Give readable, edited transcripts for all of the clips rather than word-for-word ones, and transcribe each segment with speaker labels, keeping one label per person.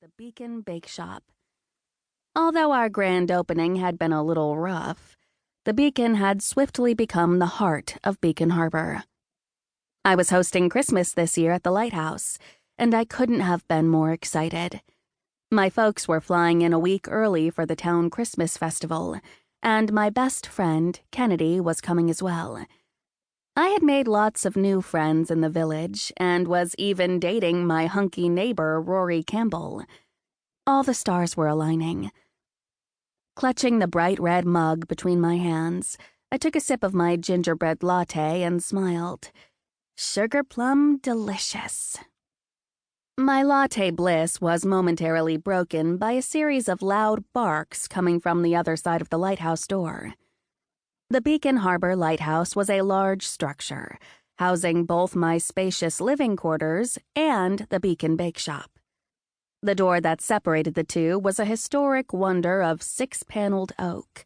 Speaker 1: the Beacon Bakeshop. Although our grand opening had been a little rough, the Beacon had swiftly become the heart of Beacon Harbor. I was hosting Christmas this year at the lighthouse, and I couldn't have been more excited. My folks were flying in a week early for the town Christmas festival, and my best friend, Kennedy, was coming as well. I had made lots of new friends in the village and was even dating my hunky neighbor, Rory Campbell. All the stars were aligning. Clutching the bright red mug between my hands, I took a sip of my gingerbread latte and smiled. Sugar plum delicious. My latte bliss was momentarily broken by a series of loud barks coming from the other side of the lighthouse door. The Beacon Harbor Lighthouse was a large structure, housing both my spacious living quarters and the Beacon Bakeshop. The door that separated the two was a historic wonder of 6-paneled oak.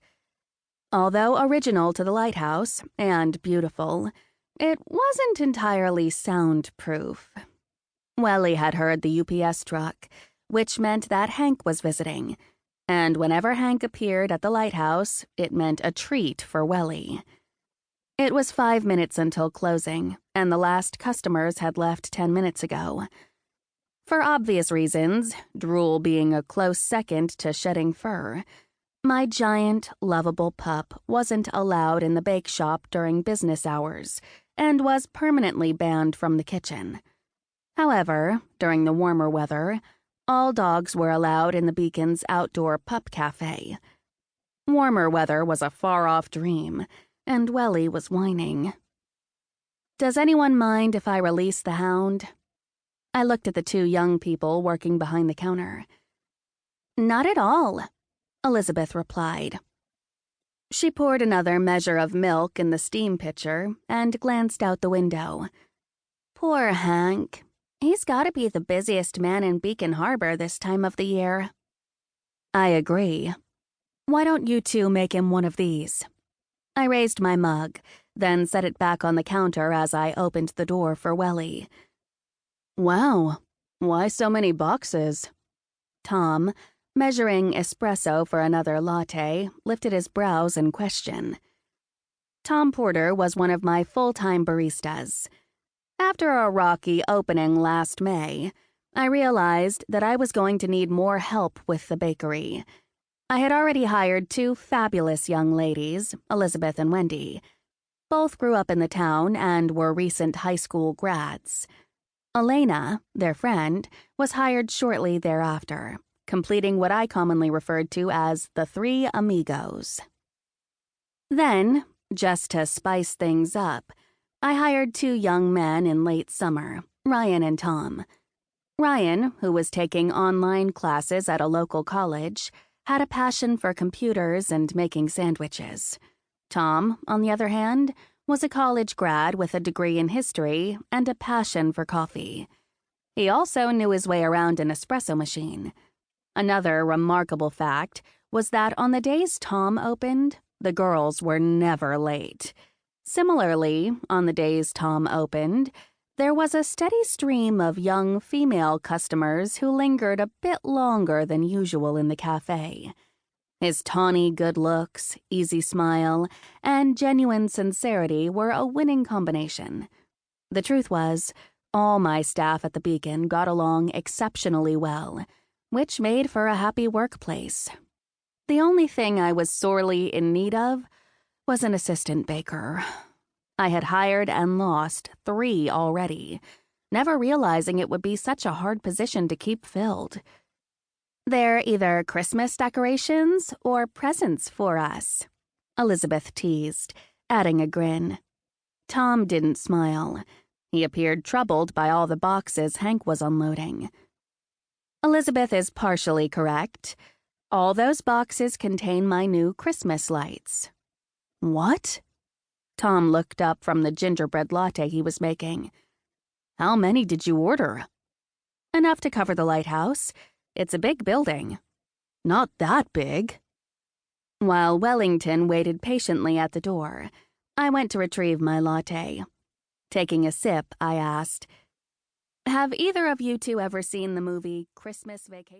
Speaker 1: Although original to the lighthouse and beautiful, it wasn't entirely soundproof. Welly had heard the UPS truck, which meant that Hank was visiting, and whenever Hank appeared at the lighthouse, it meant a treat for Welly. It was 5 minutes until closing, and the last customers had left 10 minutes ago. For obvious reasons, drool being a close second to shedding fur, my giant, lovable pup wasn't allowed in the bake shop during business hours and was permanently banned from the kitchen. However, during the warmer weather, all dogs were allowed in the Beacon's outdoor pup cafe. Warmer weather was a far-off dream, and Welly was whining. "Does anyone mind if I release the hound?" I looked at the two young people working behind the counter. "Not at all," Elizabeth replied. She poured another measure of milk in the steam pitcher and glanced out the window. "Poor Hank. He's got to be the busiest man in Beacon Harbor this time of the year." "I agree. Why don't you two make him one of these?" I raised my mug, then set it back on the counter as I opened the door for Welly. "Wow, why so many boxes?" Tom, measuring espresso for another latte, lifted his brows in question. Tom Porter was one of my full-time baristas. After a rocky opening last May, I realized that I was going to need more help with the bakery. I had already hired two fabulous young ladies, Elizabeth and Wendy. Both grew up in the town and were recent high school grads. Elena, their friend, was hired shortly thereafter, completing what I commonly referred to as the three amigos. Then, just to spice things up, I hired two young men in late summer, Ryan and Tom. Ryan, who was taking online classes at a local college, had a passion for computers and making sandwiches. Tom, on the other hand, was a college grad with a degree in history and a passion for coffee. He also knew his way around an espresso machine. Another remarkable fact was that on the days Tom opened, the girls were never late. Similarly, on the days Tom opened, there was a steady stream of young female customers who lingered a bit longer than usual in the cafe. His tawny good looks, easy smile, and genuine sincerity were a winning combination. The truth was, all my staff at the Beacon got along exceptionally well, which made for a happy workplace. The only thing I was sorely in need of was an assistant baker. I had hired and lost 3 already, never realizing it would be such a hard position to keep filled. "They're either Christmas decorations or presents for us," Elizabeth teased, adding a grin. Tom didn't smile. He appeared troubled by all the boxes Hank was unloading. "Elizabeth is partially correct. All those boxes contain my new Christmas lights." "What?" Tom looked up from the gingerbread latte he was making. "How many did you order?" "Enough to cover the lighthouse. It's a big building." "Not that big." While Wellington waited patiently at the door, I went to retrieve my latte. Taking a sip, I asked, "Have either of you two ever seen the movie Christmas Vacation?"